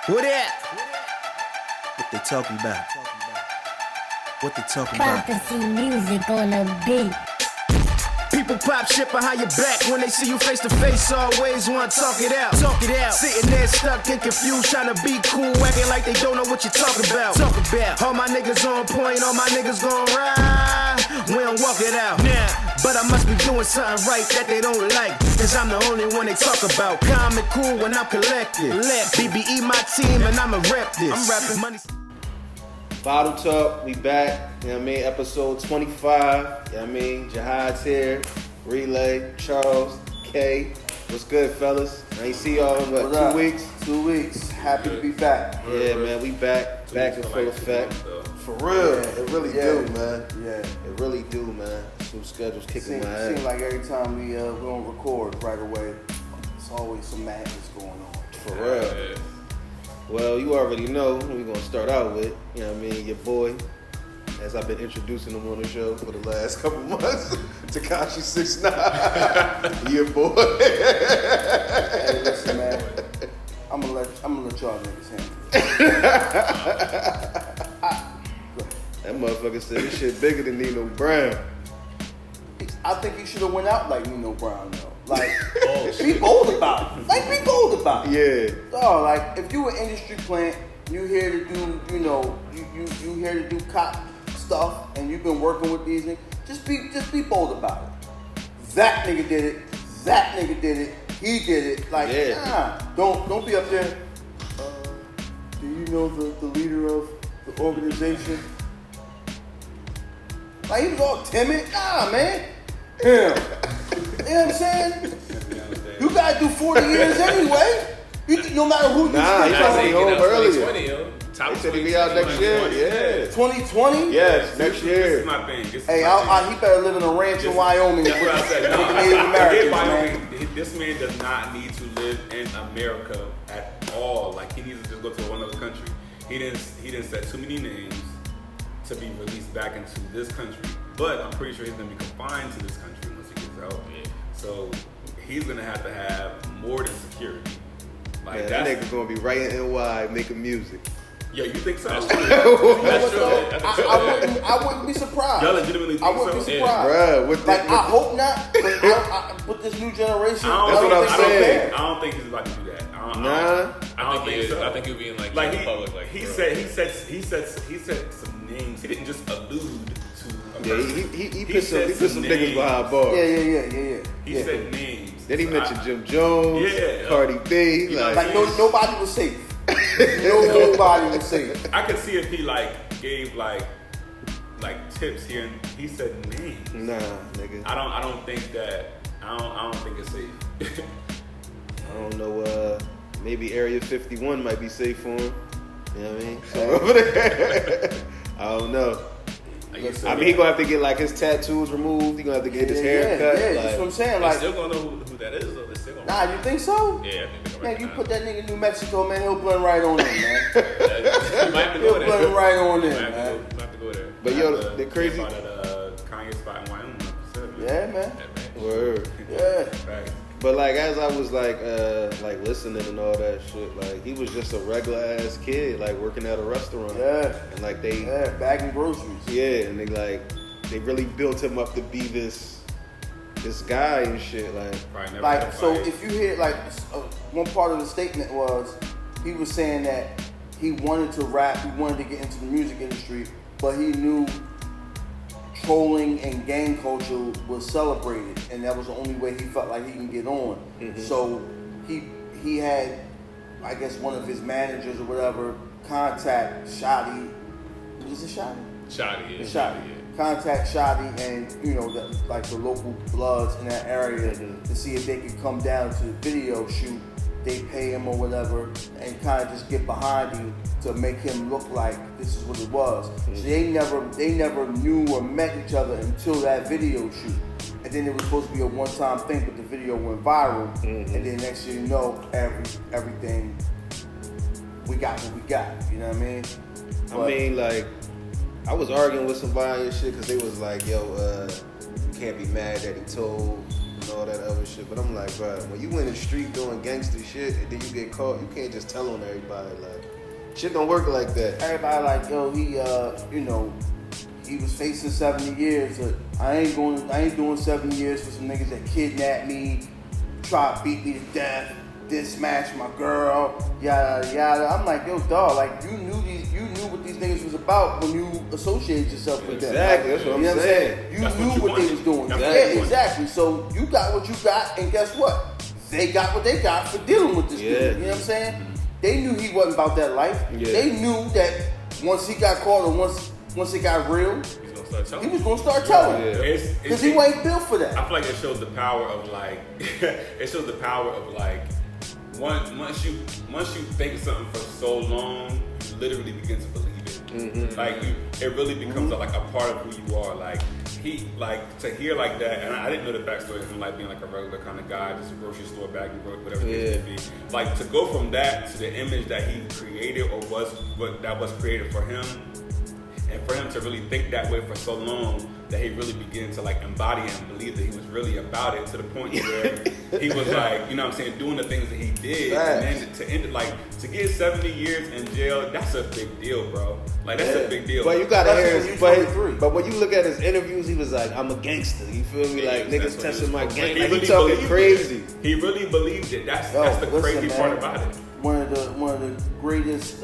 What that? What they talking about? What they talking about? Prophecy music on the beat. People pop shit behind your back when they see you face to face. Always want to talk it out. Talk it out. Sitting there stuck and confused, trying to be cool, acting like they don't know what you're talking about. Talk about all my niggas on point, all my niggas gon' ride. We don't walk it out. Nah. But I must be doing something right that they don't like, cause I'm the only one they talk about. Calm and cool when I'm collected. Let BBE my team and I'ma rep this. I'm rapping money. Bottle Talk, we back, you know what I mean, episode 25, you know what I mean, Jihad's here, Relay, Charles, K, what's good, fellas? I ain't see y'all in, what 2 weeks? 2 weeks, happy to be back. Yeah, man, we back in full effect. For real, it really do, man. Yeah. It really do, man. Some schedules kicking my ass. Seems like every time we don't record right away, it's always some madness going on. For real. Well, you already know who we're going to start out with. You know what I mean? Your boy, as I've been introducing him on the show for the last couple months, Tekashi 6ix9ine. Your boy. Hey, listen, man. I'm gonna let y'all niggas handle it. That motherfucker said this shit bigger than Nino Brown. I think he should have went out like Nino Brown, though. Like, be bold about it. Like, be bold about it. Yeah. No, like, if you an industry plant, you here to do, you know, you here to do cop stuff, and you've been working with these niggas, just be bold about it. That nigga did it. That nigga did it. He did it. Like, don't be up there. Do you know the leader of the organization? Like, he was all timid. Nah, man. Him. You know what I'm saying? You gotta do 40 years anyway. No matter who you Nah, he tried to be home earlier. They said he'll be out next year. Yeah. 2020? Yes, next year. This is my thing. Hey, he better live in a ranch in Wyoming with That's what I said. the Native Americans, man. This man does not need to live in America at all. Like, he needs to just go to one other country. He didn't set too many names to be released back into this country. But I'm pretty sure he's gonna be confined to this country once he gets out. So he's gonna have more than security. Like, that nigga gonna be right in NY making music. Yeah, you think so? That's true. I wouldn't be surprised. Y'all legitimately think I wouldn't be surprised. Bruh, I hope not. But with this new generation, That's what I'm saying. I don't think he's about to do that. Nah. I don't think so. I think he'll be in like he, public. Like he said some names. He didn't just allude to. Yeah, he put some niggas behind bars. Yeah. He said names. Then he mentioned Jim Jones, Cardi B. Like nobody was safe. Nobody was safe. I could see if he gave tips here, and he said names. Nah, nigga. I don't think that. I don't think it's safe. I don't know. Maybe Area 51 might be safe for him. You know what I mean? So over there. I don't know. I mean, he gonna have to get his tattoos removed. He gonna have to get his hair cut. Yeah, that's what I'm saying. They still gonna know who that is, though. They still gonna nah, you think so? Yeah, I think they're Man, you put that nigga in New Mexico, man, he'll blend right on in, man. You might have to go there. Blend right on in, You might man. have to go there. But yo, the crazy. About that Kanye spot in Wyoming. Yeah, man. Word. Yeah. Right. But as I was listening and all that shit, he was just a regular ass kid, working at a restaurant. Yeah. And bagging groceries. Yeah, and they really built him up to be this guy and shit. So if you hear one part of the statement was he was saying that he wanted to rap, he wanted to get into the music industry, but he knew trolling and gang culture was celebrated, and that was the only way he felt like he can get on. Mm-hmm. So he had, I guess, one of his managers or whatever contact Shotty. Is it Shotty? Shotty, yeah. Shotty. Contact Shotty and the local bloods in that area to see if they could come down to the video shoot. They pay him or whatever, and kind of just get behind him to make him look like this is what it was. Mm-hmm. So they never knew or met each other until that video shoot. And then it was supposed to be a one-time thing, but the video went viral. Mm-hmm. And then next thing you know, everything we got what we got. You know what I mean? I was arguing with somebody and shit because they was like, yo, you can't be mad that he told and all that other shit. But I'm like, bro, when you in the street doing gangster shit and then you get caught, you can't just tell on everybody. Like, shit don't work like that. Everybody like, yo, he, he was facing 70 years. I ain't doing 70 years for some niggas that kidnapped me, try to beat me to death, smash my girl, yada yada. I'm like, yo, dog, like you knew what these niggas was about when you associated yourself with them. Exactly, that's what I'm saying. You knew what they was doing. Yeah, exactly. So you got what you got, and guess what? They got what they got for dealing with this dude. You know what I'm saying? They knew he wasn't about that life. Yeah. They knew that once he got caught or once it got real, he was gonna start telling. Because he wasn't built for that. I feel like it shows the power of like once you think something for so long, you literally begin to believe it. Mm-hmm. Like it really becomes like a part of who you are. Like he to hear like that, and I didn't know the backstory of him like being like a regular kind of guy, just a grocery store bag and whatever it may be. Like to go from that to the image that he created or was created for him. And for him to really think that way for so long that he really began to like embody it and believe that he was really about it to the point where he was like, you know what I'm saying, doing the things that he did. And then to end it, like, to get 70 years in jail, that's a big deal, bro. Like, that's a big deal. But you gotta hear his, but when you look at his interviews, he was like, I'm a gangster. You feel me? Like, niggas testing my gang. Like, he talking crazy. He really believed it. That's the crazy part about it. One of the greatest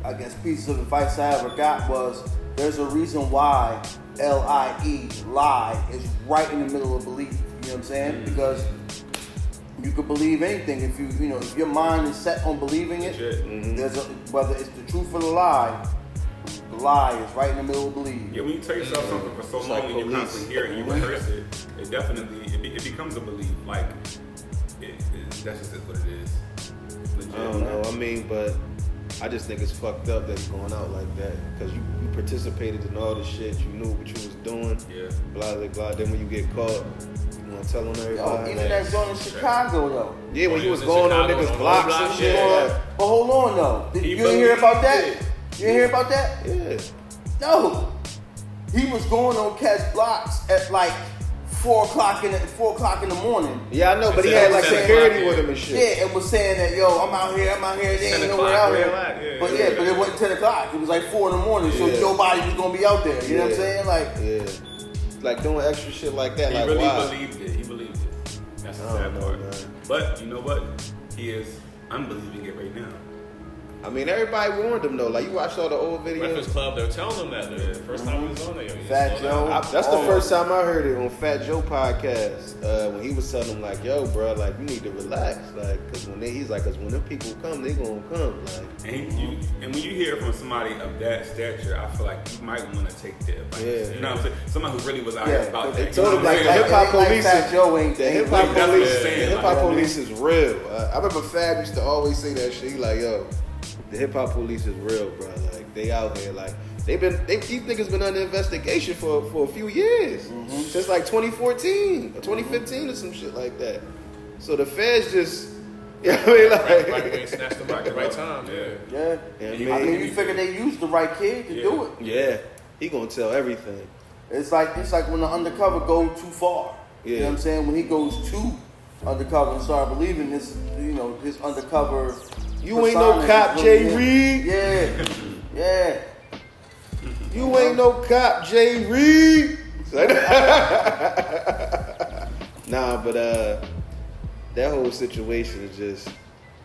I guess pieces of advice I ever got was there's a reason why lie is right in the middle of belief. You know what I'm saying? Because you could believe anything if if your mind is set on believing it. There's whether it's the truth or the lie is right in the middle of belief. Yeah, when you tell yourself something for so long and you constantly hear it and you rehearse it, it definitely it becomes a belief. Like that's just what it is. Legit. I don't know. I mean, but I just think it's fucked up that he's going out like that because you participated in all this shit. You knew what you was doing. Yeah. Blah blah blah. Then when you get caught, you want to tell on everybody. Even that joint in Chicago though. Yeah, when he was going on niggas' blocks and shit. But hold on though, you didn't hear about that? You didn't hear about that? Yeah. No. He was going on cats' blocks at like 4 o'clock in the morning. Yeah, I know, but he had like security with him and shit. Yeah, and was saying that, yo, I'm out here, they ain't nowhere out here. But but it wasn't 10 o'clock. It was like 4 in the morning, so nobody was gonna be out there. You know what I'm saying? Like, like doing extra shit like that. He like, really wow. believed it. He believed it. That's the sad part. Man. But you know what? He is unbelieving it right now. I mean, everybody warned him though. Like, you watched all the old videos. Breakfast Club, they were telling him that the first time he was on there. Fat Joe. That's the first time I heard it on Fat Joe podcast when he was telling him like, "Yo, bro, like you need to relax, like, cause when them people come, they gonna come, like." And when you hear it from somebody of that stature, I feel like you might want to take that advice. Yeah. You know what I'm saying? Somebody who really was out here about that. They told him like the hip hop police. The hip hop police is real. I remember Fab used to always say that shit. He like, yo. The hip hop police is real, bro. Like they out here, like these niggas been under investigation for a few years, since like 2014 or 2015 or some shit like that. So the feds just, you know what I mean, like they snatched them at the right time. Yeah. I mean, you figure they used the right kid to do it. Yeah, he gonna tell everything. It's like when the undercover go too far. You know what I'm saying? When he goes too undercover and start believing this, his undercover. You ain't no cop, Jay Reed. Yeah. You ain't no cop, Jay Reed. Nah, but that whole situation is just.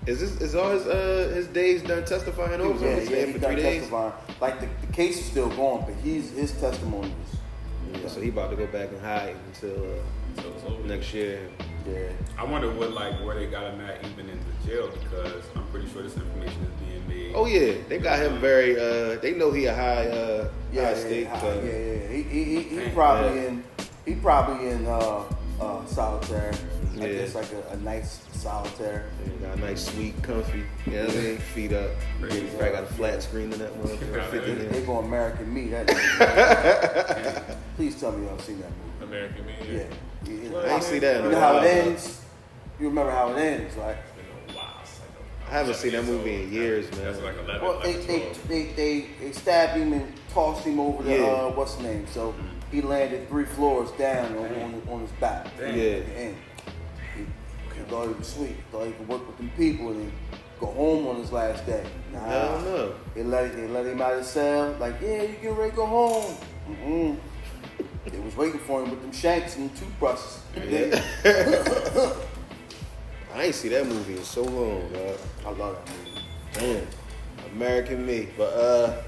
Is all his days done testifying over? Yeah, he's done testifying. Like the case is still going, but his testimony is. Yeah, so he about to go back and hide until next year. Yeah. I wonder where they got him at even in the jail because I'm pretty sure this information is being made. Oh yeah, they got him very. They know he a high stake. He probably in solitaire. I guess like a nice solitaire. Yeah, got a nice, sweet, comfy. You know what I mean? Feet up. Probably got a flat screen in that motherfucker. They go American Me. That. Please tell me y'all seen that movie. American Me. Yeah. I see that. You know how it ends. You remember how it ends, right? I I haven't seen that movie in years, man. That's like 11. Well, they stabbed him and tossed him over the what's the name? So he landed 3 floors down on his back. Yeah. And he thought he was sweet. Thought he could work with them people and then go home on his last day. Nah, I don't know. They let him out of the cell. Like, yeah, you get ready to go home. Mm-mm. They was waiting for him with them shanks and toothbrushes. Yeah. I ain't see that movie in so long, dog. I love that movie. Damn. American Me. But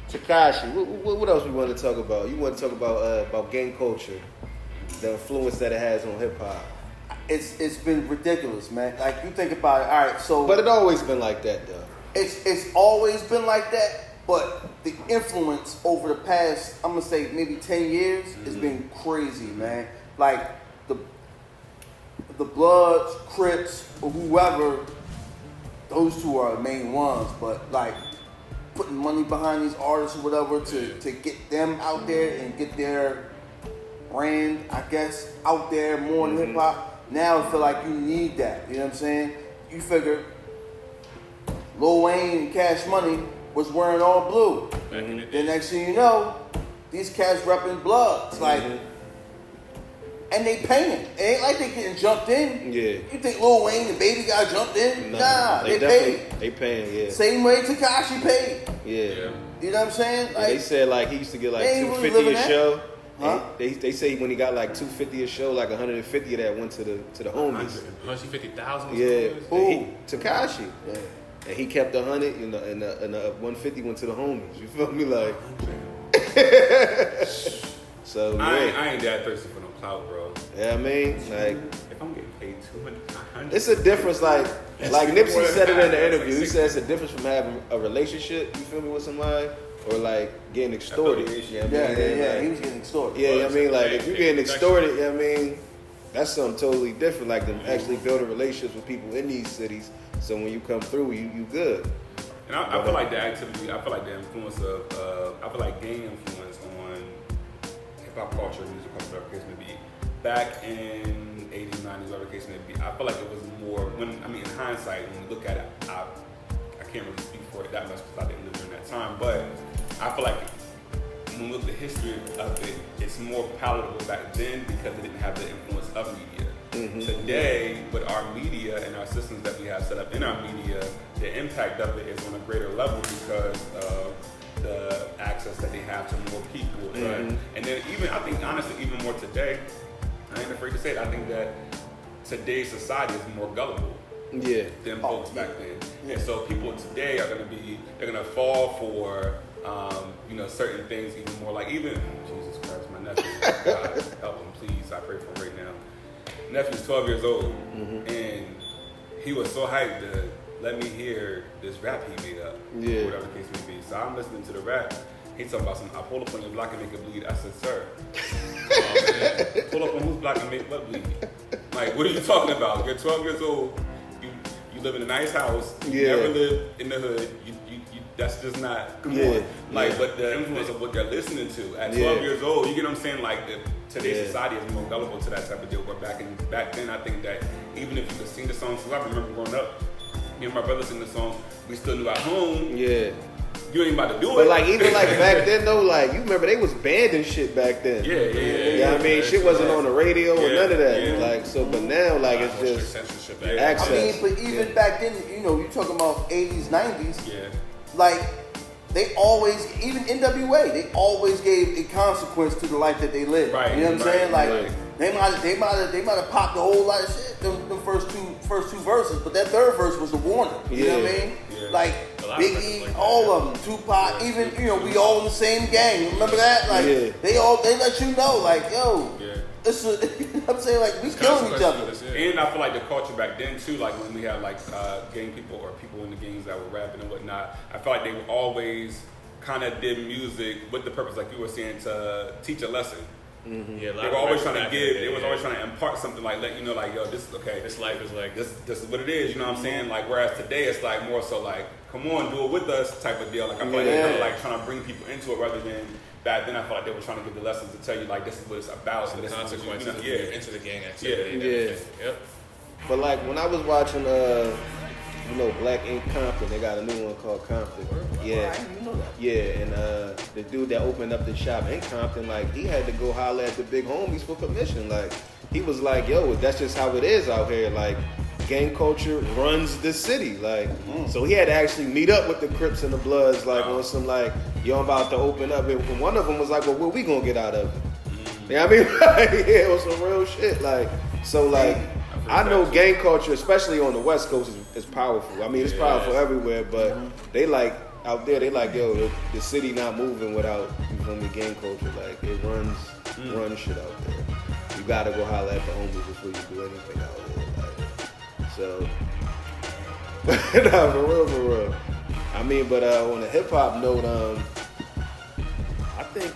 Tekashi, what else we want to talk about? You want to talk about gang culture, the influence that it has on hip hop. It's been ridiculous, man. Like, you think about it. All right, so But it always been like that, though. it's always been like that. But the influence over the past, I'm gonna say maybe 10 years, has been crazy, man. Like the Bloods, Crips, or whoever, those two are the main ones. But like putting money behind these artists or whatever to get them out there and get their brand, I guess, out there more in hip hop. Now I feel like you need that. You know what I'm saying? You figure Lil Wayne and Cash Money was wearing all blue. The next thing you know, these cats repping Bloods. Like, and they paying. It ain't like they getting jumped in. Yeah. You think Lil Wayne and Baby got jumped in? Nah, they paid. They paying, yeah. Same way Tekashi paid. Yeah. You know what I'm saying? Like, they said like he used to get like they ain't really $250 living a that. show. Huh? They say when he got like $250 a show, like $150 of that went to the homies. 150,000. Yeah. Who? Tekashi. Yeah. And he kept 100, and the 150 went to the homies. You feel me? Like, so I ain't that thirsty for no clout, bro. yeah, I mean, like, If I'm getting paid 200, it's a difference. Like Nipsey said it in the interview. He said it's a difference from having a relationship. You feel me with somebody, or like getting extorted. You know what I mean? Yeah. Like, He was getting extorted. yeah, I mean, like if you're getting extorted, you know what I mean, that's something totally different. Like them actually building relationships with people in these cities. So when you come through, you good. And I feel like the activity, I feel like the influence of, I feel like gang influence on hip hop culture, music culture, whatever the case may be. Back in 80s, 90s, whatever the case may be, I feel like it was more, in hindsight, when we look at it, I can't really speak for it that much because I didn't live during that time, but I feel like when we look at the history of it, it's more palatable back then because it didn't have the influence of media. Today, with our media and our systems that we have set up in our media, the impact of it is on a greater level because of the access that they have to more people. And then I think honestly, even more today, I ain't afraid to say it, I think that today's society is more gullible than folks back then. And so people today are they're gonna fall for certain things even more, like even, Jesus Christ, my nephew, God help him please, I pray for him right now. Nephew's 12 years old, and he was so hyped to let me hear this rap he made up, or whatever the case may be. So I'm listening to the rap. He talking about I pull up on your block and make it bleed. I said, sir, pull up on whose block and make what bleed? Like, what are you talking about? You're 12 years old. You live in a nice house. You never lived in the hood. You that's just not come on. Like, but the influence of what they're listening to at 12 years old, you get what I'm saying? Like, today's society is more gullible to that type of deal. But back then, I think that even if you could sing the songs, because I remember growing up, me and my brother sing the songs, we still knew at home. Yeah. You ain't about to do it. But like even like back then though, like you remember they was banning shit back then. Yeah. You know what I mean? Shit wasn't on the radio or none of that. Like so, but now like it's just access. I mean, but even back then, you talking about 80s, 90s. Yeah. Like they always, even NWA, they always gave a consequence to the life that they lived. Right. You know what I'm saying? Like they might have popped a whole lot of shit the first two verses, but that third verse was the warning. You know what I mean? Yeah. Like Biggie, all of them, Tupac, even we all in the same gang. Remember that? Like they let you know, like this is, I'm saying like we killing each other. And I feel like the culture back then too, like when we had like gang people or people in the gangs that were rapping and whatnot, I felt like they were always kind of did music with the purpose, like you were saying, to teach a lesson. Mm-hmm. Yeah, they were always trying to give. They was always trying to impart something, like let you know, like this is okay. This life is like this is what it is. You know what I'm saying? Like whereas today it's like more so like come on, do it with us type of deal. Like I feel like they're kind of like trying to bring people into it rather than back then. I felt like they were trying to give the lessons to tell you like this is what it's about. So and the consequences of into the gang Yeah. activity. Yep. But like when I was watching know Black Ink Compton. They got a new one called Compton. Yeah, I didn't even know that. yeah, and the dude that opened up the shop in Compton, like he had to go holler at the big homies for permission. Like he was like, "Yo, that's just how it is out here." Like gang culture runs the city. Like so he had to actually meet up with the Crips and the Bloods, like on some like, "Yo, I'm about to open up," and one of them was like, "Well, what we gonna get out of it?" You know what I mean? Like, yeah, it was some real shit. Like so, like. I know gang culture, especially on the West Coast, is powerful. I mean, it's powerful everywhere, but they like out there. They like, yo, the city not moving without, you feel me, gang culture. Like it runs shit out there. You gotta go holler at the homies before you do anything out here. Like, so, nah, for real. I mean, but on a hip hop note, I think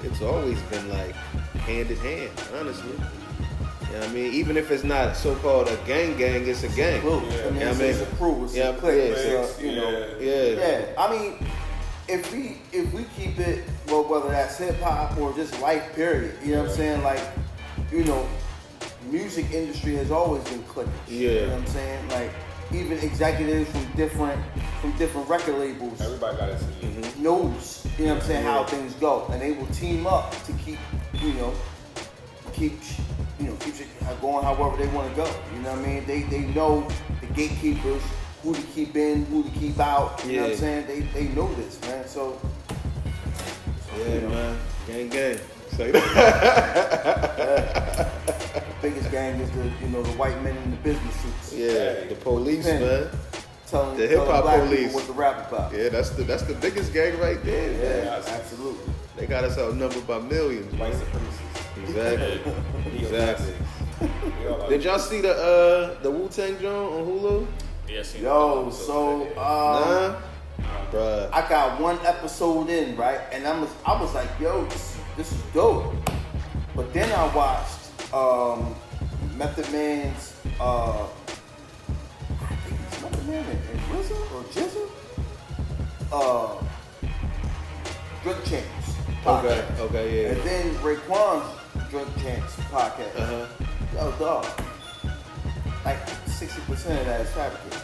it's always been like hand in hand, honestly. You know what I mean? Even if it's not so-called a gang, it's a gang. Crew. Yeah. I mean, Yeah, it's a crew. It's a clique. Yeah. Yeah. I mean, if we keep it, well, whether that's hip hop or just life, period. You know what I'm saying? Like, you know, music industry has always been cliquish. Yeah. You know what I'm saying? Like, even executives from different record labels. Everybody got it. Knows, you know what I'm saying, how things go, and they will team up to keep shit going however they want to go. You know what I mean? They know the gatekeepers, who to keep in, who to keep out. You know what I'm saying? They know this, man. So man, gang. Say The biggest gang is the white men in the business suits. Yeah, the police, Pen. man. Telling The hip-hop black police. people what to rap about. Yeah, that's the biggest gang right there. Yeah, Man. absolutely. They got us outnumbered by millions. White supremacists. Exactly. Did y'all see the Wu-Tang joint on Hulu? Yes, Yo, so Nah, bruh. I got one episode in, right, and I was like, yo, this is dope. But then I watched Method Man's I think it's Method Man and RZA or Jizza Drug Champs podcast. Okay, yeah. And then Raekwon's Drug Champs podcast. Yo, dog, like 60% of that is fabricated.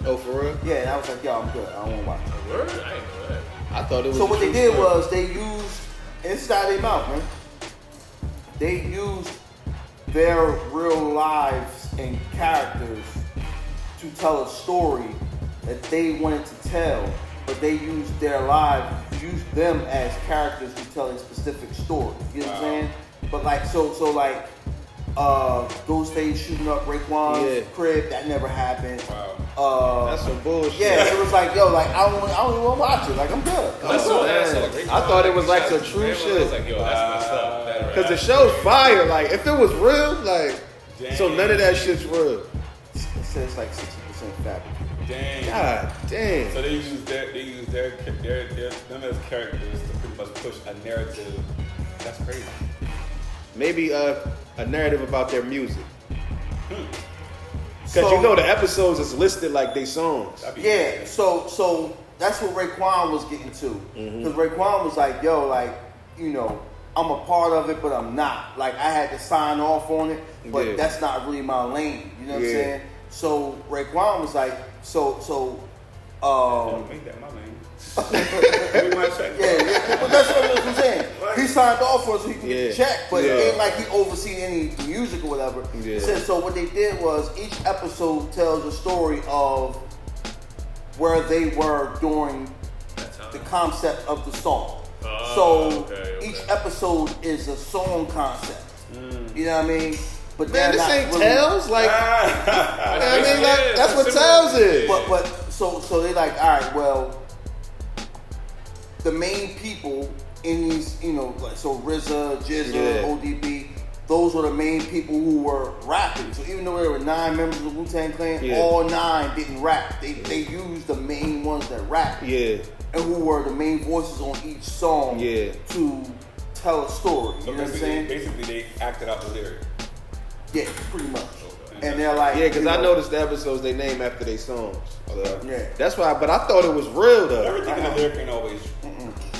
Oh, for real? Yeah, and I was like, yo, I'm good. I don't want to watch it. Word? I didn't know that. I thought it was. So a what they true did story. was they used inside their mouth, man. They used their real lives and characters to tell a story that they wanted to tell, but they used them as characters to tell a specific story. You know what I'm saying? But like Ghostface shooting up Raekwon's crib, that never happened. That's some bullshit. Yeah, it was like, yo, like I don't even want to watch it. Like I'm good. I thought it was like some true I shit. was like, yo, that's messed up. Cause the show's fire. Like if it was real, like so none of that shit's real. It says like 60% fabric. Dang. God damn. So they use them as characters to pretty much push a narrative. That's crazy. Maybe a narrative about their music. Cause you know the episodes is listed like they songs. Yeah, so that's what Raekwon was getting to. Because Raekwon was like, yo, like, I'm a part of it, but I'm not. Like, I had to sign off on it, but that's not really my lane. You know what I'm saying? So Raekwon was like, Ain't that my name? but that's what I'm saying. He signed off for it so he could get the check, but it ain't like he overseen any music or whatever. He said, so what they did was each episode tells a story of where they were during the concept of the song. Each episode is a song concept. You know what I mean? But man, this ain't really, Tales. Like, I mean, like, that's what Tales is. But so they like, all right, well, the main people in these, like so RZA, Jizza, ODB, those were the main people who were rapping. So even though there were 9 members of the Wu-Tang Clan, all 9 didn't rap. They used the main ones that rap. Yeah. And who were the main voices on each song to tell a story. You know what I'm saying? Basically, they acted out the lyric. Yeah, pretty much. And they're like, because I noticed the episodes they name after their songs. So that's why. But I thought it was real though. Everything in the lyric ain't always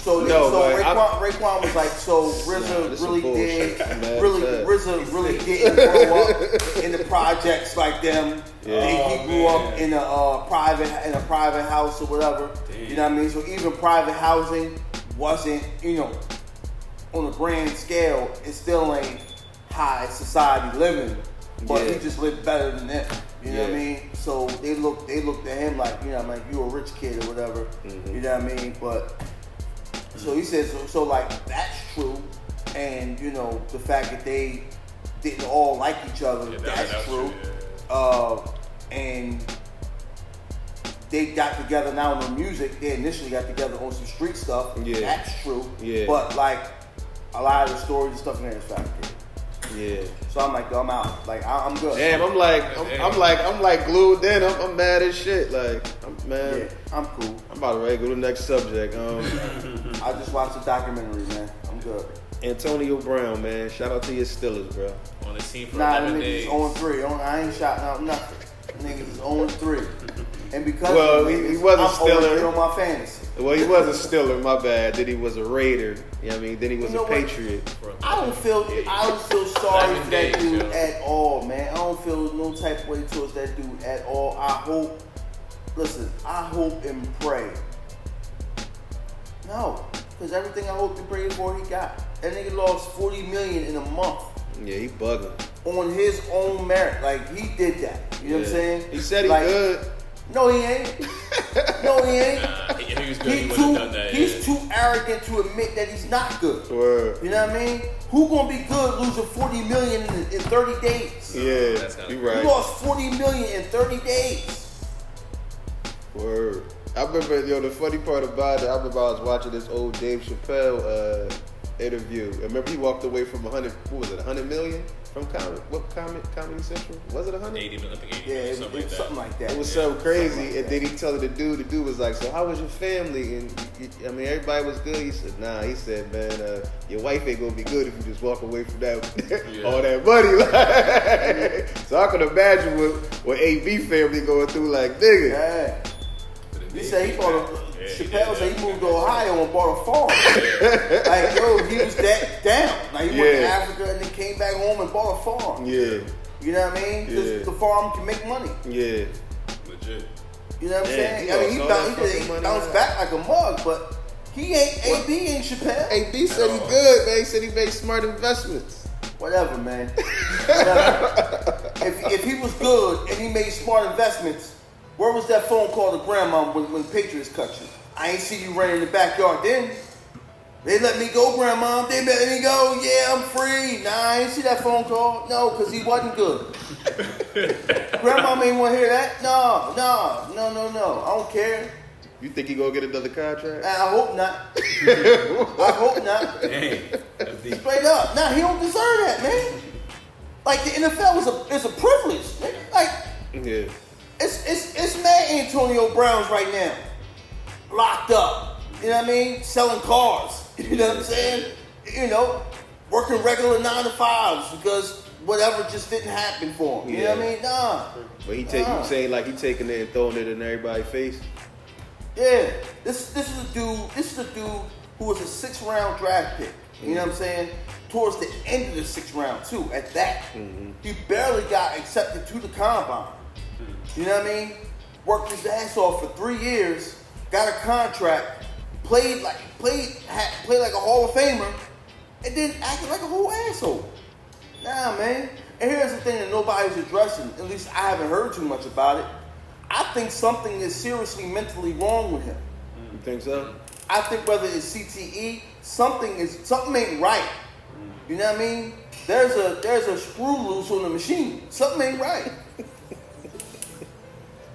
So Raekwon was like, so RZA really didn't grow up in the projects like them. He grew up in a private house or whatever. Damn. You know what I mean? So even private housing wasn't, on a grand scale, it still ain't high society living. But he just lived better than them. You know what I mean? So they looked at him like, like you a rich kid or whatever. Mm-hmm. You know what I mean? But so he says, so like that's true, and the fact that they didn't all like each other, that's true. And they got together now on the music. They initially got together on some street stuff. Yeah, that's true. Yeah, but like a lot of the stories and stuff in there is fabricated. Yeah. So I'm like, I'm out. Like I'm good. Damn, I'm like glued in. I'm mad as shit. Like, man. Yeah, I'm cool. I'm about to go to the next subject. I just watched the documentary, man. I'm good. Antonio Brown, man. Shout out to your Steelers, bro. On the team for them niggas is 0-3. I ain't shouting out nothing. Niggas is 0-3. And because he wasn't Steeler on my fantasy. Well, he was a Steeler, my bad. Then he was a Raider. You know what I mean? Then he was a Patriot. I don't feel sorry for that dude at all, man. I don't feel no type of way towards that dude at all. I hope and pray. No, because everything I hoped and prayed for, he got. That nigga lost $40 million in a month. Yeah, he bugging. On his own merit. Like, he did that. You know what I'm saying? He said he good. No, he ain't. No, he ain't. He was good. He wouldn't have done that. He's too arrogant to admit that he's not good. Word. You know what I mean? Who gonna be good losing $40 million in 30 days? Yeah, you right. He lost $40 million in 30 days. Word. I remember, the funny part about it, I was watching this old Dave Chappelle interview. I remember he walked away from 100 million? From Comedy Central? Was it 100? 80 million, I think 80 million, something like that. It was so crazy. And then he told the dude was like, so how was your family? And everybody was good. He said, nah. He said, man, your wife ain't gonna be good if you just walk away from that all that money. So I can imagine what AB family going through, like, nigga. Yeah. He said he bought Chappelle said he moved to Ohio and bought a farm. Like, he was that down. Like, he went to Africa and then came back home and bought a farm. Yeah. You know what I mean? Because the farm can make money. Yeah. Legit. You know what I'm saying? He bounced back like a mug, but he ain't, AB ain't Chappelle. AB said he good, man. He said he made smart investments. Whatever, man. Whatever. If he was good and he made smart investments, where was that phone call to grandma when Patriots cut you? I ain't see you running in the backyard then. They let me go, grandma. They let me go. Yeah, I'm free. Nah, I ain't see that phone call. No, because he wasn't good. Grandma ain't want to hear that. No. I don't care. You think he gonna get another contract? I hope not. I hope not. Dang. Straight up. Nah, he don't deserve that, man. Like, the NFL is a privilege, man. Like, yeah. It's mad Antonio Browns right now. Locked up. You know what I mean? Selling cars. You know what I'm saying? Working regular 9 to 5s because whatever just didn't happen for him. You know what I mean? Nah. But you saying like he taking it and throwing it in everybody's face? Yeah. This is a dude who was a 6th round draft pick. You know what I'm saying? Towards the end of the 6th round too, at that. Mm-hmm. He barely got accepted to the combine. You know what I mean? Worked his ass off for 3 years, got a contract, played like a Hall of Famer, and then acted like a whole asshole. Nah, man. And here's the thing that nobody's addressing. At least I haven't heard too much about it. I think something is seriously mentally wrong with him. You think so? I think whether it's CTE, something ain't right. You know what I mean? There's a screw loose on the machine. Something ain't right.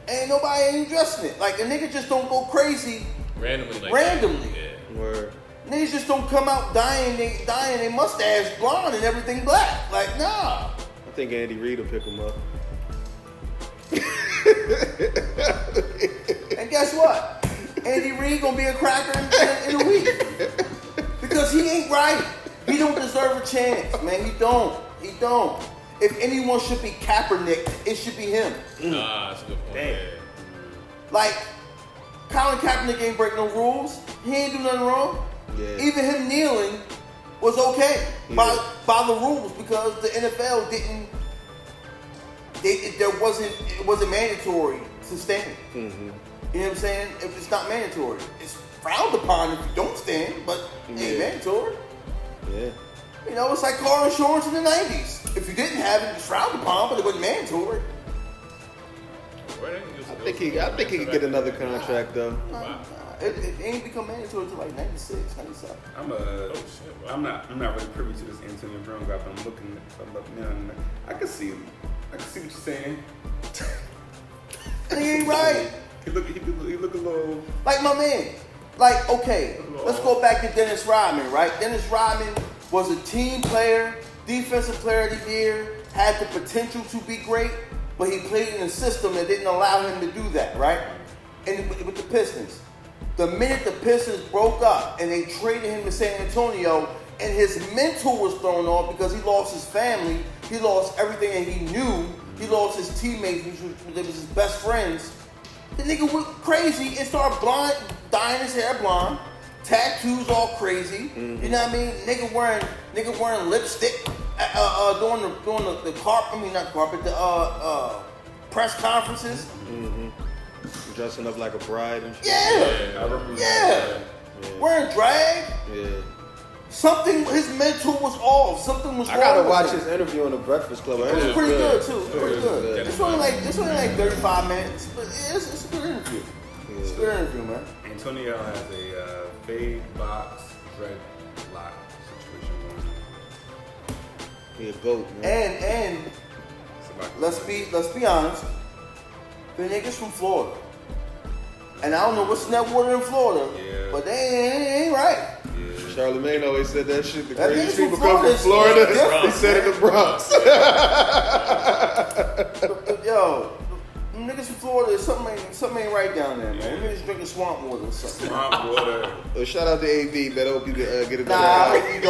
And nobody ain't addressing it. Like, a nigga just don't go crazy randomly. Yeah. Word. Niggas just don't come out dyeing their mustache blonde and everything black. Like, nah. I think Andy Reid will pick him up. And guess what? Andy Reid gonna be a cracker in a week. Because he ain't right. He don't deserve a chance, man. He don't. If anyone should be Kaepernick, it should be him. Nah, that's a good point. Damn. Like, Colin Kaepernick ain't break no rules. He ain't do nothing wrong. Yeah. Even him kneeling was okay by the rules because the NFL didn't. It wasn't mandatory to stand. Mm-hmm. You know what I'm saying? If it's not mandatory, it's frowned upon if you don't stand, but it ain't mandatory. Yeah. You know, it's like car insurance in the 90s. If you didn't have it, it was frowned upon, but it wasn't mandatory. I think he could get another contract though. It ain't become mandatory until like 96, 97. I'm not really privy to this Antonio Brown guy, but I'm looking now. I can see him. I can see what you're saying. And he ain't right. He look a little like my man. Like, okay, let's go back to Dennis Rodman, right? Dennis Rodman was a team player, defensive player of the year, had the potential to be great, but he played in a system that didn't allow him to do that, right? And with the Pistons. The minute the Pistons broke up and they traded him to San Antonio and his mental was thrown off because he lost his family, he lost everything that he knew, he lost his teammates, which was his best friends. The nigga went crazy and started dyeing his hair blonde, tattoos all crazy. Mm-hmm. You know what I mean? Nigga wearing lipstick during the press conferences. Mm-hmm. Dressing up like a bride and shit. Yeah. Wearing drag. Yeah. Something, his mental was off. Something was wrong. I gotta with watch him. his interview on the Breakfast Club. It was pretty good too. Pretty good. Good. It's only like 35 minutes, but it's a good interview. Yeah. It's a good interview, man. Antonio has a fade box dreadlock situation going on. He a goat, man. And let's be honest. The niggas from Florida. And I don't know what's in that water in Florida, but they ain't right. Yeah. Charlamagne always said that shit. The That craziest niggas people from come from Florida. He said it in the Bronx. Yo, them niggas from Florida, something ain't right down there, man. Them niggas drinking swamp water or something. Swamp water. Well, shout out to AV, man. I hope you get a better Nah, album. you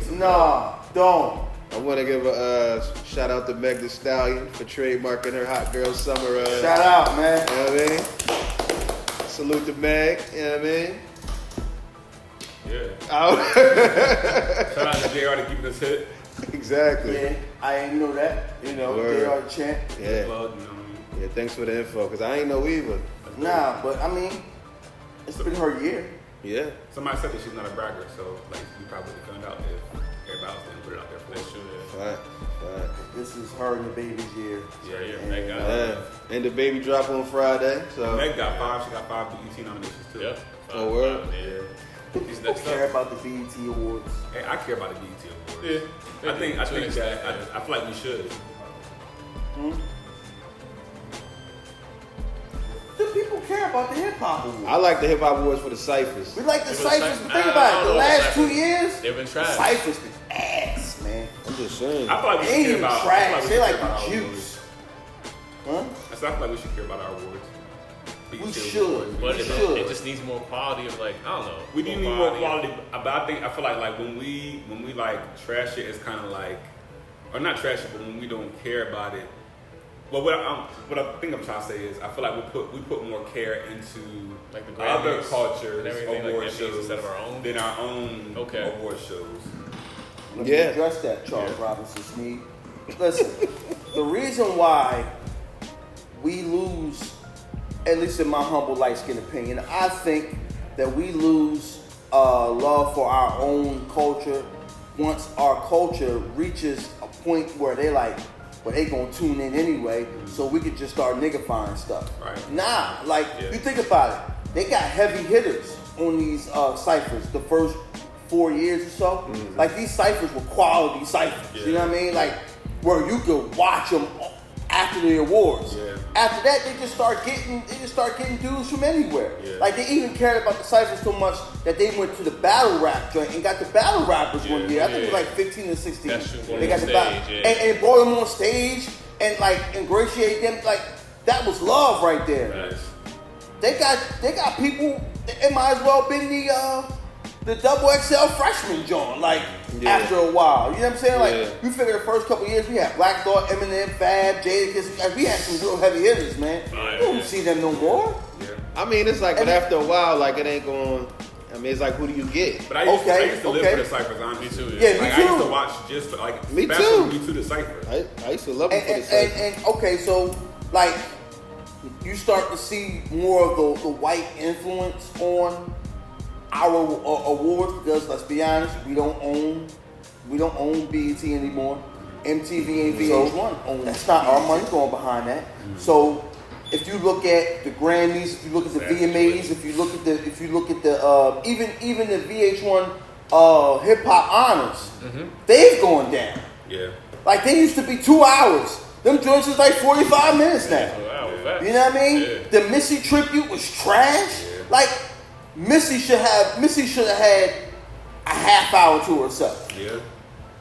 don't. Nah, don't. I want to give a shout out to Meg Thee Stallion for trademarking her Hot Girl Summer. Shout out, man. You know what I mean? Salute to Meg. You know what I mean? Yeah. Shout out to JR to keeping us hit. Exactly. Yeah, I ain't know that. You know, Word. they are the champ. Yeah. Plug, you know what I mean? Yeah, thanks for the info, because I ain't know either. Nah, but I mean, it's been her year. Yeah. Somebody said that she's not a bragger, so like we probably found out if everybody else didn't put it out there for that shit. Right. This is her and the baby's year. Meg got And the baby drop on Friday. So Meg got 5. She got 5 BET nominations too. Yep. Oh, word? Yeah. He's People next care up. about the BET Awards. Hey, I care about the BET Awards. Yeah. I think that I feel like we should. Do people care about the hip hop awards? I like the Hip Hop Awards for the ciphers. We like the It was ciphers, like- but think I about don't it. The know last about 2 ciphers. years, They've been the trash. ciphers been ass, man. I'm just saying. I feel like we They should ain't care even about. trash. They like our the awards. juice. Huh? I feel like we should care about our awards. BET We Awards. should. But We it should. just needs more quality of like, I don't know. We do need more quality, but I feel like when we like trash it, it's kind of like, or not trash it, but when we don't care about it. Well, what I think I'm trying to say is, I feel like we put more care into Like the other Grammys cultures, and everything, like award Emmys shows instead of our own? than our own award shows. Let me Yeah. address that, Charles Robinson Sneed. Listen, the reason why we lose, at least in my humble light-skinned opinion, I think that we lose love for our own culture once our culture reaches a point where they like, well, they gonna tune in anyway, so we could just start niggifying stuff. Right. Nah, like, you think about it. They got heavy hitters on these ciphers the first 4 years or so. Mm-hmm. Like, these ciphers were quality ciphers. You know what I mean? Like, where you could watch them after the awards. Yeah. After that, they just start getting dudes from anywhere. Yeah. Like, they even cared about the ciphers so much that they went to the battle rap joint and got the battle rappers one year. I think it was like 15 or 16. That's true. They got On the stage, yeah. and brought them on stage and like ingratiate them. Like, that was love right there. Nice. They got people. It might as well been the double XL freshman joint. Like, after a while, you know what I'm saying? Like, you figure the first couple years we had Black Thought, Eminem, Fab, Jadakiss. Like, we had some real heavy hitters, man. You don't see them no more. Yeah. I mean, it's like, but after a while, like it ain't going. I mean, it's like, who do you get? But I used to live for the ciphers, honestly. Me too. Yeah, me Like, too. I used to watch just for, like, Me especially too. Me Too, the ciphers. I used to love them for the sake. And okay, so like you start to see more of the white influence on our awards because let's be honest, we don't own BET anymore. MTV and VH1 own. That's not our money going behind that. So if you look at the Grammys, if you look at the VMAs, if you look at the even the VH1 hip hop honors, they've gone down. Yeah. Like they used to be 2 hours. Them joints is like 45 minutes now. You know what I mean? Yeah. The Missy tribute was trash. Like Missy should have had a half hour to herself. Yeah.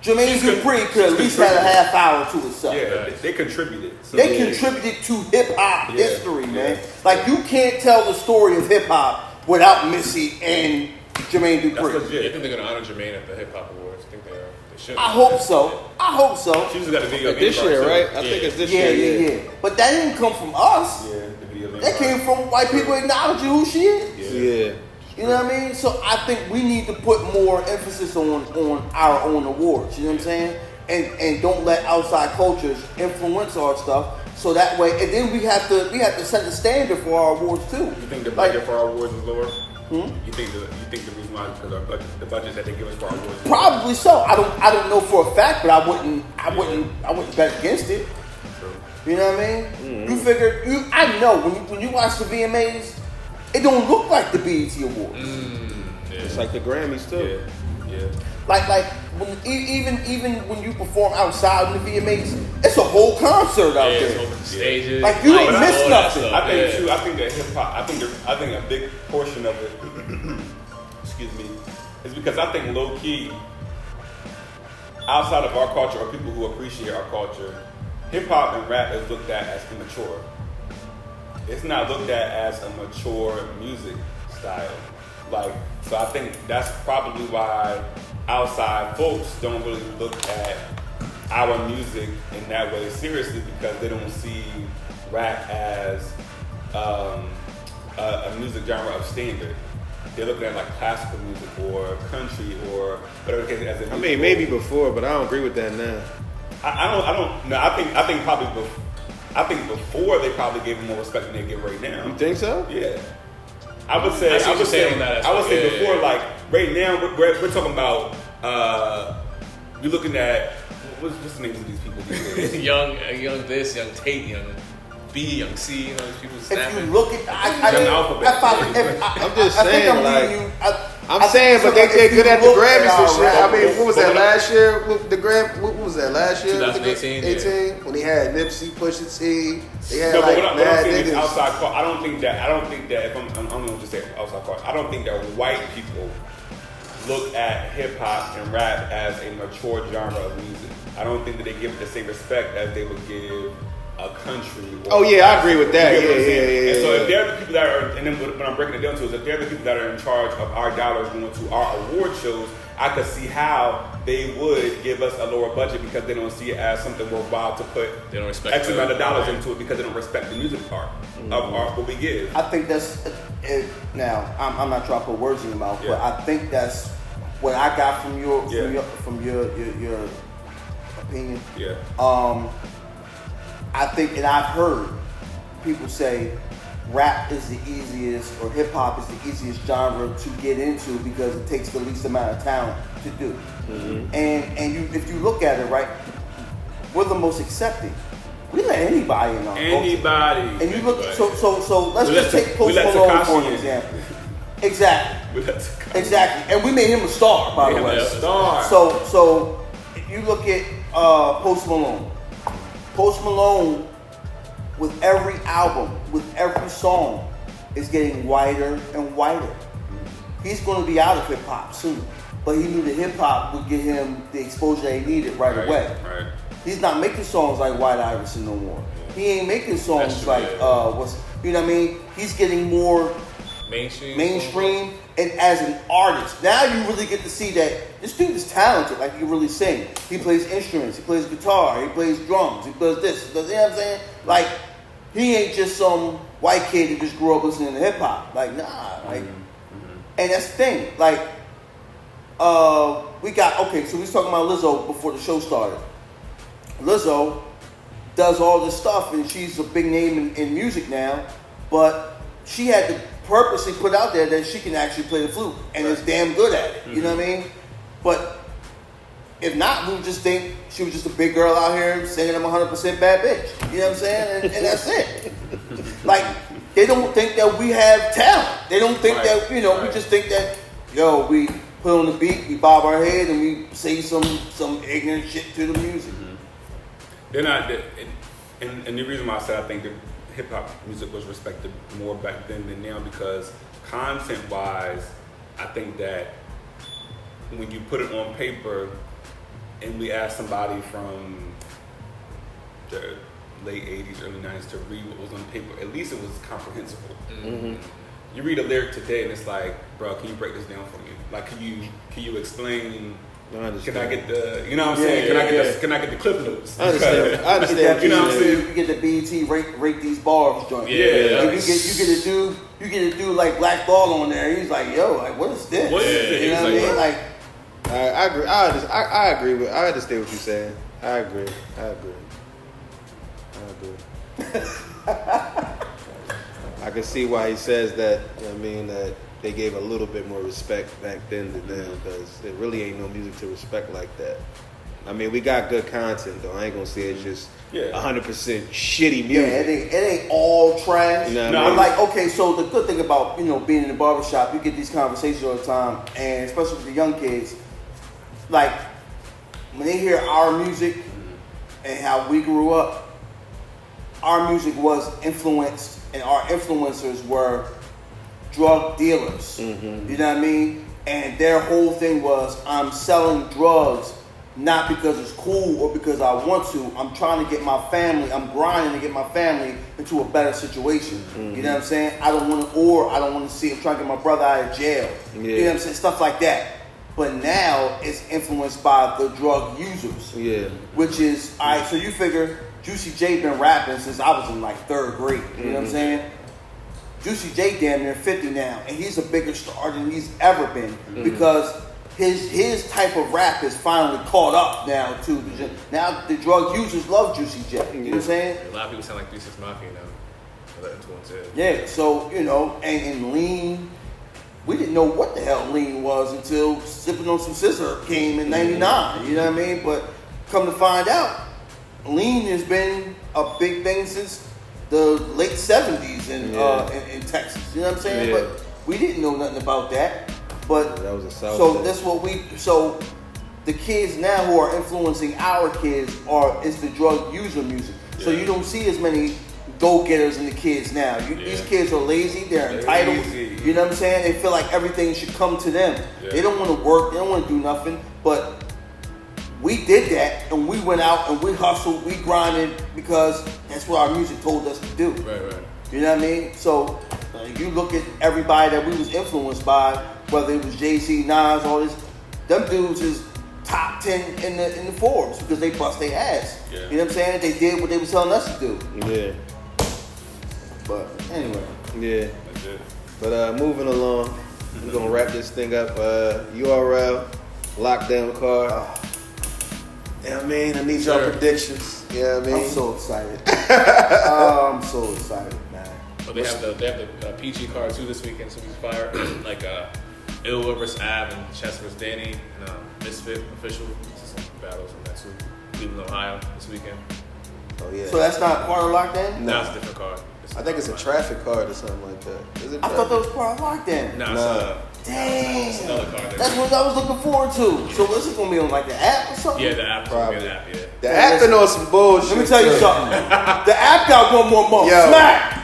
Jermaine Dupri could at least had a half hour to herself. Yeah, they contributed. So They contributed to hip hop history, man. Like you can't tell the story of hip hop without Missy and Jermaine That's Dupri. I legit. think they're gonna honor Jermaine at the Hip Hop Awards. I think they should. I hope so. She just got a video game This year, too. right? I think it's this year. Yeah. But that didn't come from us. Yeah, the video game That came from white people acknowledging who she is. Yeah. You know what I mean? So I think we need to put more emphasis on our own awards. You know what I'm saying? And don't let outside cultures influence our stuff. So that way, and then we have to set the standard for our awards too. You think the budget for our awards is lower? You think the reason why is because our budget, the budget that they give us for our awards? Probably so. I don't know for a fact, but I wouldn't bet against it. True. You know what I mean? You figure I know when you watch the VMAs, it don't look like the BET Awards. It's like the Grammys too. Yeah. Like when even when you perform outside of the VMAs, it's a whole concert out Yeah, there. it's stages. Like, you don't lights, miss all that nothing. stuff. I think Yeah. too. I think that hip hop. I think a big portion of it. excuse me, is because I think low key, outside of our culture or people who appreciate our culture, hip hop and rap is looked at as immature. It's not looked at as a mature music style. Like, so I think that's probably why outside folks don't really look at our music in that way seriously, because they don't see rap as a music genre of standard. They're looking at like classical music or country or whatever the case as a I mean, maybe before, but I don't agree with that now. I don't know. I think probably before they probably gave them more respect than they give right now. You think so? Yeah. I would say I see what you're saying on that I would say aspect. before, Yeah. like right now we're talking about we're looking at what's the names of these people these days? young this, young Tate, young B, young C, you know, these people If snapping. you look at, Young Alphabet. I'm just I think saying, I'm like, reading you. I'm saying, but they if good you at the look Grammys and our shit. rap- I mean, what was that But- last year? What was that last year? 2018, yeah. 18 when he had Nipsey, Pusha T. They had No, but like what I'm mad saying is niggas. outside part. I don't think that if I'm gonna just say outside part. I don't think that white people look at hip hop and rap as a mature genre of music. I don't think that they give it the same respect as they would give a country. Oh, yeah, I agree with that. You get what I'm Yeah, saying? yeah, And so yeah. if they're the people that are, and then what I'm breaking it down to is if they're the people that are in charge of our dollars going to our award shows, I could see how they would give us a lower budget because they don't see it as something worthwhile to put They don't respect X amount of the- dollars into it because they don't respect the music part of what we give. I think that's now. I'm not trying to put words in your mouth, but Yeah. I think that's what I got from your Yeah. from your opinion. Yeah. I think, and I've heard people say rap is the easiest or hip hop is the easiest genre to get into because it takes the least amount of talent to do. And you, if you look at it, right, we're the most accepting. We let anybody in our culture. Anybody. And you look, so let's We just let take Post we let Malone Tekashi for an in. example. Exactly. But that's Exactly, and we made him a star, by the way. a star. So if you look at Post Malone. Post Malone, with every album, with every song, is getting whiter and whiter. He's going to be out of hip hop soon, but he knew that hip hop would get him the exposure he needed right away. Right. He's not making songs like White Iverson no more. He ain't making songs That's true, like yeah. you know what I mean? He's getting more mainstream, and as an artist, now you really get to see that this dude is talented. Like, he can really sing. He plays instruments. He plays guitar. He plays drums. He does this. He does, you know what I'm saying? Like, he ain't just some white kid that just grew up listening to hip hop. Like, nah, like, and that's the thing. Like, we got, okay, so we was talking about Lizzo before the show started. Lizzo does all this stuff, and she's a big name in music now, but she had to purposely put out there that she can actually play the flute, and is damn good at it. You know what I mean? But if not, we would just think she was just a big girl out here singing I'm 100% bad bitch. You know what I'm saying? And that's it. Like, they don't think that we have talent. They don't think that, we just think that, we put on the beat, we bob our head, and we say some ignorant shit to the music. They're not, and the reason why I said I think that hip hop music was respected more back then than now, because content wise, I think that when you put it on paper and we ask somebody from the late 80s, early 90s to read what was on paper, at least it was comprehensible. You read a lyric today and it's like, bro, can you break this down for me? Like, can you explain? Can I get the, you know what I'm saying? Can I get the clip notes? I understand. You know what I'm saying? You get the BET rate these bars joint. Yeah. Like, you get a dude like Black Ball on there. He's like, yo, like, what is this? What is it? You know what I mean? Like, I agree. I agree with. I understand what you're saying. I agree. I can see why he says that. I mean, that they gave a little bit more respect back then to them, because there really ain't no music to respect like that. I mean, we got good content though. I ain't gonna say it's just 100% shitty music. Yeah, it ain't all trash. You know I'm like, okay, so the good thing about being in the barbershop, you get these conversations all the time, and especially with the young kids, like when they hear our music and how we grew up, our music was influenced, and our influencers were drug dealers. You know what I mean? And their whole thing was, I'm selling drugs not because it's cool or because I want to. I'm trying to get my family, I'm grinding to get my family into a better situation. You know what I'm saying? I don't want to see, I'm trying to get my brother out of jail. You know what I'm saying? Stuff like that. But now it's influenced by the drug users. Yeah. Which is, all right, so you figure Juicy J been rapping since I was in like 3rd grade. You know what I'm saying? Juicy J damn near 50 now, and he's a bigger star than he's ever been because his type of rap has finally caught up now to now the drug users love Juicy J. You know what I'm saying? A lot of people sound like 3 6 Mafia now. That influence is. Yeah, so and Lean, we didn't know what the hell Lean was until Sipping on Some Scissor came in '99. You know what I mean? But come to find out, Lean has been a big thing since the late 70s in Texas. You know what I'm saying? Yeah. But we didn't know nothing about that. But that was a South so thing. that's what so the kids now who are influencing our kids is the drug user music. Yeah. So you don't see as many go-getters in the kids now. These kids are lazy, they're entitled. Lazy. You know what I'm saying? They feel like everything should come to them. Yeah. They don't want to work, they don't want to do nothing. But we did that, and we went out and we hustled, we grinded, because that's what our music told us to do. Right. You know what I mean? So you look at everybody that we was influenced by, whether it was Jay-Z, Nas, all this, them dudes is top 10 in the Forbes because they bust their ass. Yeah. You know what I'm saying? They did what they was telling us to do. Yeah. But anyway. Yeah. But moving along, we're gonna wrap this thing up. URL, LockDown car. Yeah, I mean, I need your predictions. Yeah, I mean, I'm so excited. I'm so excited, man. Well, they have the PG card too this weekend, so we can fire like Ilwa vs. Av and Chess vs. Danny and Misfit official. Some battles on that too. Cleveland, Ohio this weekend. Oh yeah. So that's not part of LockDown? No, it's a different card. I think it's a traffic card or something like that. Is it? I thought that was part of LockDown. No. Dang. It's another card. That's what I was looking forward to. So this is gonna be on like the app or something? Yeah, the app. Probably. The app, yeah. The app been on some bullshit. Let me tell you something. The app got one more month. Yo.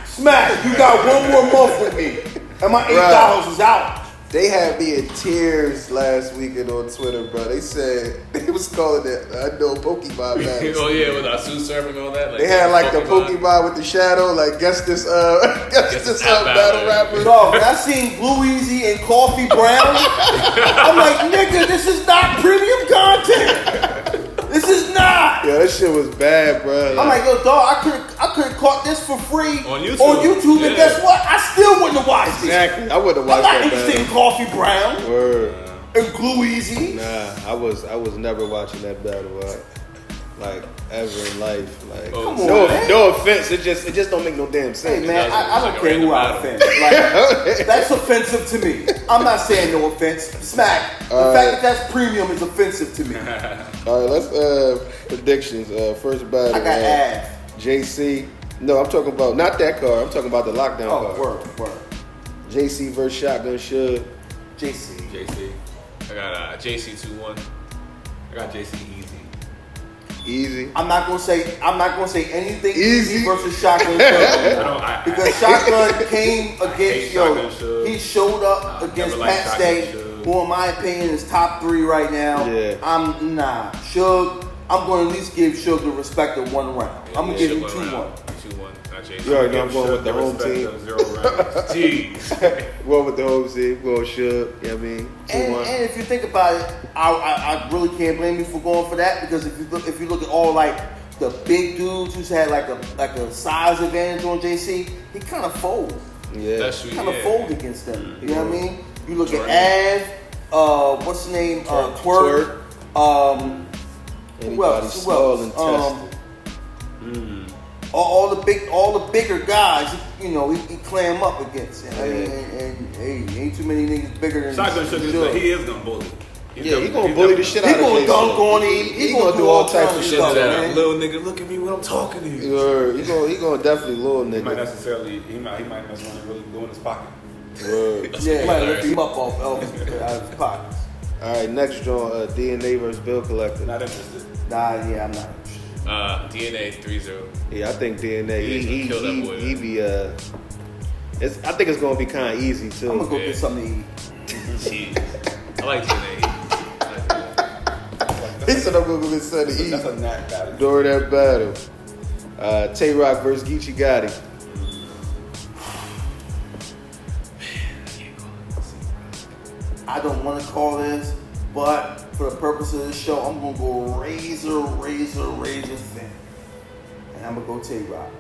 Smack. You got one more month with me. And my $8 is out. They had me in tears last weekend on Twitter, bro. They said, they was calling it unknown Pokemon battles. Oh yeah, with our suit surfing and all that. Like, they had like the Pokemon with the shadow, like guess this battle rapper. Bro, when I seen Blue Easy and Coffee Brown, I'm like, nigga, this is not premium content. This This is not. Yeah, that shit was bad, bro. I'm like, yo, dog, I could have caught this for free On YouTube. and guess what? I still wouldn't have watched it. Exactly. I wouldn't have I'm watched not that interested in battle. Coffee Brown Word. and Glue Easy. Nah, I was never watching that battle. Like ever in life. Like Come on, man. no offense. It just don't make no damn sense. Hey man, I don't like a care who I random offend. Like, that's offensive to me. I'm not saying no offense. Smack. The fact that that's premium is offensive to me. All right, let's predictions. First battle. I got Av. JC. No, I'm talking about not that card. I'm talking about the lockdown card. Word. JC versus Shotgun Suge. JC. I got JC 2-1. I got JC Easy. I'm not gonna say anything Easy. easy versus Shotgun Suge. Because Shotgun came against Shotgun Suge. he showed up against never liked Pat Shotgun Stay, Suge. who in my opinion is top 3 right now. Yeah. Suge, I'm gonna at least give Suge the respect of 1 round. I'm gonna give him 2-1. 2-1. Not JC. You already know I'm going with the home team. Jeez. Going with the home team. Going Suge. You know what I mean? 2-1. And if you think about it, I really can't blame you for going for that because if you look at all like the big dudes who's had like a size advantage on JC, he kind of folds. Yeah. That's true. Kind of fold against them. You know what I mean? You look Jordan. at Av, what's his name? Twerk. Who else? small and tested. All the bigger guys, you know, he clam up against. And hey, ain't too many niggas bigger than Shotgun Suge, he is gonna bully. Yeah, he gonna bully the shit He out of gonna JC. dunk on him. He gonna do all types of shit stuff, to that. man. Little nigga, look at me when I'm talking to you. He gonna definitely little He might nigga. necessarily, he might mess around and really go in his pocket. Word. Yeah, he might lift him up off Elvis out of his pockets. All right, next draw, DNA versus Bill Collector. Not interested. Nah, yeah, I'm not. DNA 3-0. Yeah, I think DNA. Yeah, he's gonna kill that boy, He be I think it's gonna be kind of easy too. I'm gonna go get something to eat. Jeez. I like DNA. He said I'm gonna go get something to eat That's a knack battle. during that battle. Tay-Rock versus Geechee Gotti. I don't want to call this, but for the purpose of this show, I'm gonna go razor thin, and I'm gonna go Tay-Rock.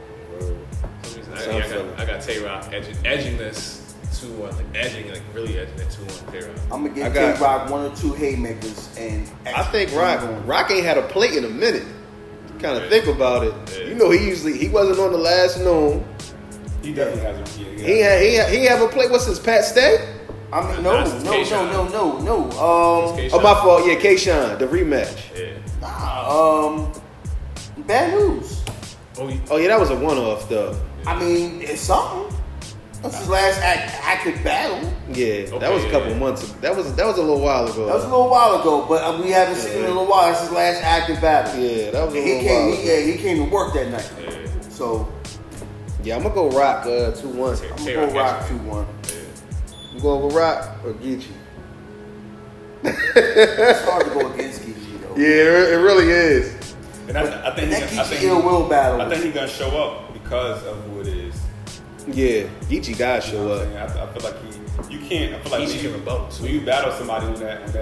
I got Tay-Rock edging this 2-1, like really edging it 2-1 Tay-Rock. I'm gonna give Tay-Rock 1 or 2 haymakers, and I think Rock ain't had a plate in a minute. Kind of think about it. Yeah. You know, he wasn't on the last noon. He definitely has a He have a plate. What's his Pat Stay? I mean, Nah, no. it's K-Shine. Oh, my fault. Yeah, K-Shine, the rematch. Yeah. Bad News. Oh yeah, that was a one-off though. I mean, it's something. That's his last active battle. Yeah, that was a couple months ago. That was a little while ago. That was a little while ago, but we haven't seen him in a little while. That's his last active battle. Yeah, that was a He little while ago. he came to work that night. Yeah. So Yeah, I'm gonna go Rock 2-1. I'm gonna go Rock 2-1. You going with Rock or Geechee? It's hard to go against Geechee though. Yeah, it really is. And I think That Geechee ill will battle. I think he's gonna show up because of who it is. Yeah, Geechee gotta You show know what I'm up. saying? I feel like you can't. I feel like Geechee can rebuttal. when you battle somebody on that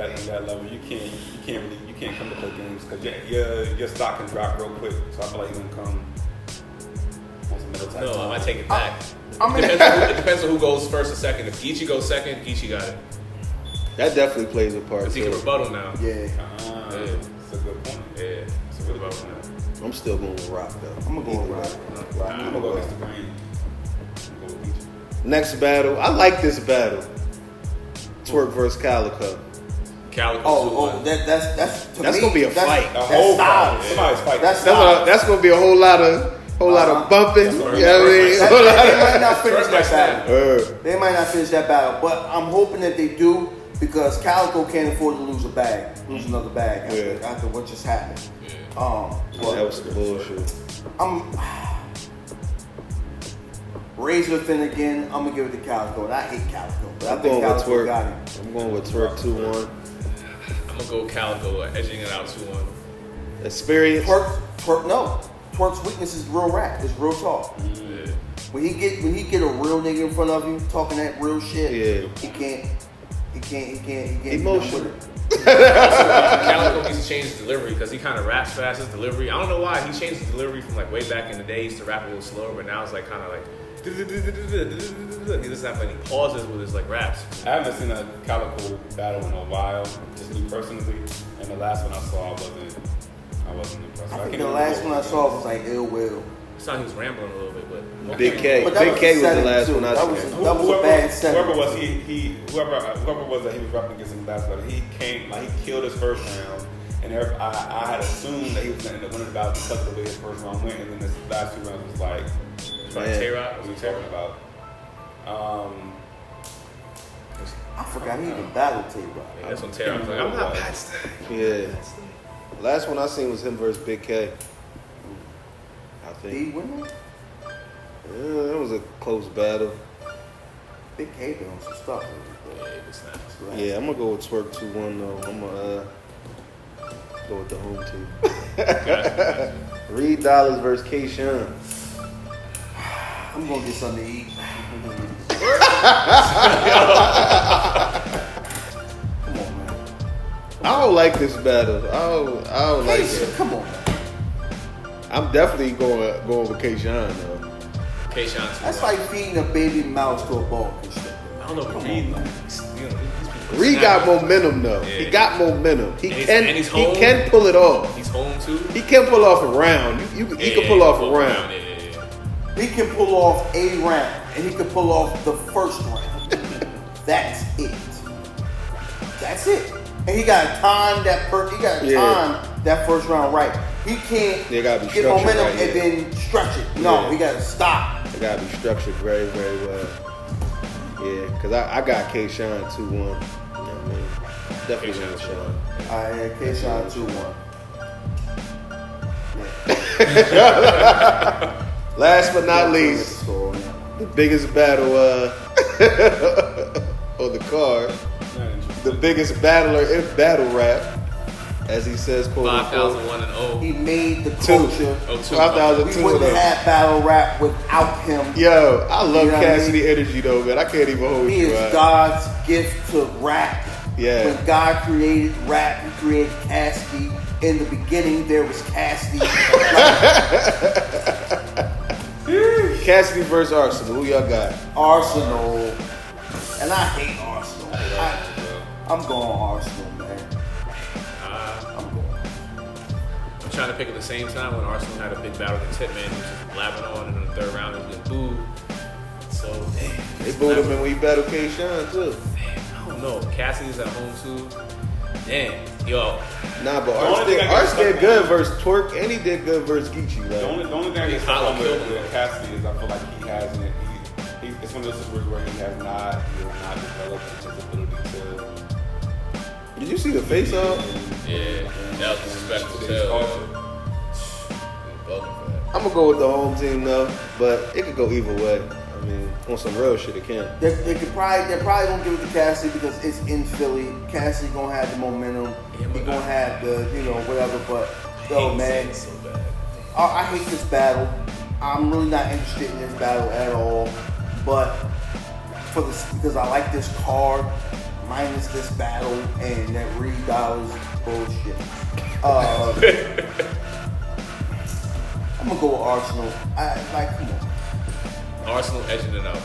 level, you can't come to play games because your stock can drop real quick. So I feel like he's gonna come on some middle type. No, I might take it back. I It depends on who goes first or second. If Geechee goes second, Geechee got it. That definitely plays a part. Because he can too. rebuttal now. Yeah. That's a good point. Yeah, it's a good rebuttal now. I'm still going with Rock though. I'm gonna go with Rock. I'm gonna go against the grain. I'm gonna go with Geechee. Next battle, I like this battle. Twerk versus Calico. Calico. Oh, that's to That's me, gonna be a fight. The That's whole style. fight. Somebody's fighting. That's gonna be a whole lot of bumping. You know what I mean? They Whole lot might not finish that First battle. They might not finish that battle, but I'm hoping that they do because Calico can't afford to lose another bag after what just happened. that was some bullshit. I'm razor thin again. I'm gonna give it to Calico, and I hate Calico, but I I'm think going with Calico Twerk. got him. I'm going with Twerk 2-1. I'm going to go Calico, edging it out 2-1. Experience. Twerk's weakness is real rap. It's real talk. Yeah. When he get a real nigga in front of you talking that real shit, Yeah. he can't Emotion. get with it. Calico needs to change his delivery because he kind of raps fast. His delivery, I don't know why he changed his delivery from like way back in the day. He used to rap a little slower, but now it's like kind of like he doesn't have any pauses with his like raps. I haven't seen a Calico battle in a while, just me personally. And the last one I saw, I wasn't impressed. I think the last one I saw was like Ill Will. I saw he was rambling a little bit, but Big K. But that Big K was the last too. one I That saw. was a bad set. Whoever was whoever was that he was rapping against in the last battle, he came like he killed his first round, and I had assumed that he was going to win the battle because of the way his first round went, and then his last 2 rounds was like, Tay-Rock, what are we talking about? I forgot he even battled Tay-Rock. yeah, that's when Tay-Rock was like, I'm not past that. Yeah. Last one I seen was him versus Big K. I Did he think. win that? Yeah, that was a close battle. Big K been on some stuff. Yeah, it was nice. Yeah, I'm gonna go with Twerk 2-1 though. I'm gonna go with the home team. Gotcha. Reed Dollars versus K-Shine. I'm gonna get something to eat. Come on, man. I don't like this battle. I don't like Hey, it. come on, man. I'm definitely going with K-Shine though. K-Shine too. That's like feeding a baby mouse to a ball. I don't know, but Reed, like, Reed got momentum though. Yeah. He got momentum. He And he's home. he can pull it off. He's home too. He can pull off a round. He can pull off a round. Yeah. He can pull off a round, and he can pull off the first round. That's it. That's it. And he got to time that. Time that first round right. He can't They gotta be get structured momentum right, and then stretch it. No, Yeah. he got to stop. It gotta be structured very, very well. Yeah, because I got K-Shine 2-1. You know what I mean? Definitely K-Shine with 2-1. Shine. All right, yeah, K-Shine 2-1. Last but not least, the biggest battle on the card. The biggest battler in battle rap, as he says, quote unquote. 5,001 and 0. He made the Two. culture. Oh, 2. 5,002 We wouldn't of them. have battle rap without him. Yo, I love You know what I Cassidy energy though, man. I can't even hold He you. is right? God's gift to rap. Yeah. When God created rap, He created Cassidy. In the beginning, there was Cassidy. Cassidy versus Arsenal. Who y'all got? Arsenal, and I hate Arsenal. I'm going Arsenal, man. I'm going. I'm trying to pick at the same time when Arsenal had a big battle with Tip, man. He was just blabbing on, and in the third round, it was booed. So, damn. They booed him in when he battled K-Shine too. I don't know. Cassidy's at home too. Damn, yo. Nah, but only thing I Arts get did stuck good on- versus Twerk, and he did good versus Geechee. The Like, only thing I get Hollow stuck on killed him. with Cassidy is I feel like he hasn't. It's one of those situations where he has not developed his ability to. did you see the face off? Yeah, that was disrespectful to as his hell. culture. I'm gonna go with the home team though, but it could go either way. I mean, on some real shit, it can. They're probably gonna give it to Cassidy because it's in Philly. Cassidy gonna have the momentum. He gonna have the whatever. But yo, man, So bad. I hate this battle. I'm really not interested in this battle at all. But because I like this card, minus this battle and that Reed Dollars bullshit. I'm gonna go with Arsenal. Come on. Arsenal edging it out.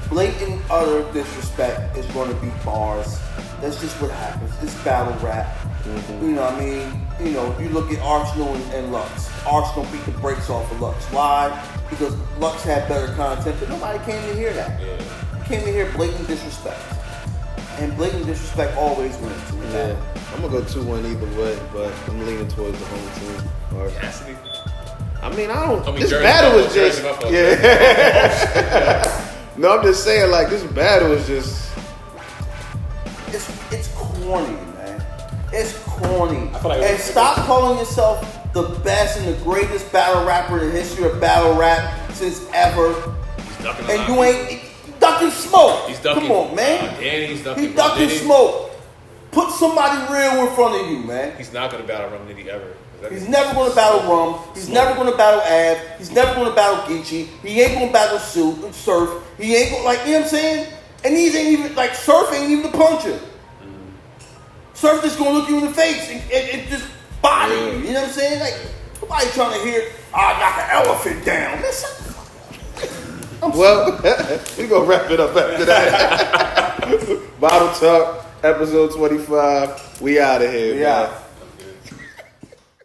Blatant utter disrespect is going to be bars. That's just what happens. It's battle rap. Mm-hmm. You know what I mean? You look at Arsenal and Lux. Arsenal beat the brakes off of Lux. Why? Because Lux had better content, but nobody came to hear that. Yeah. Came to hear blatant disrespect. And blatant disrespect always wins. Yeah, I'm gonna go 2-1 either way, but I'm leaning towards the home team. Or, Cassidy. I mean, I don't. I mean, This Jersey battle Buffalo, is just Jersey Buffalo. yeah. No, I'm just saying, like this battle is just. It's corny, man. It's corny. I feel like And stop calling yourself the best and the greatest battle rapper in the history of battle rap since ever. He's ducking a And lot. you ain't ducking smoke. He's ducking. Come on, man. Danny's ducking. He ducking Diddy. smoke. Put somebody real in front of you, man. He's not gonna battle Rum Nitty ever. He's never going to battle Rum. He's never going to battle Av. He's never going to battle Geechee. He ain't going to battle Surf. He ain't going you know what I'm saying? And these ain't even, Surf ain't even the puncher. Surf just gonna look you in the face and just body you. You know what I'm saying? Like, nobody trying to hear, I knock an elephant down. Man, shut the fuck up. Well, we gonna wrap it up after that. Bottle Talk, episode 25. We out of here, man.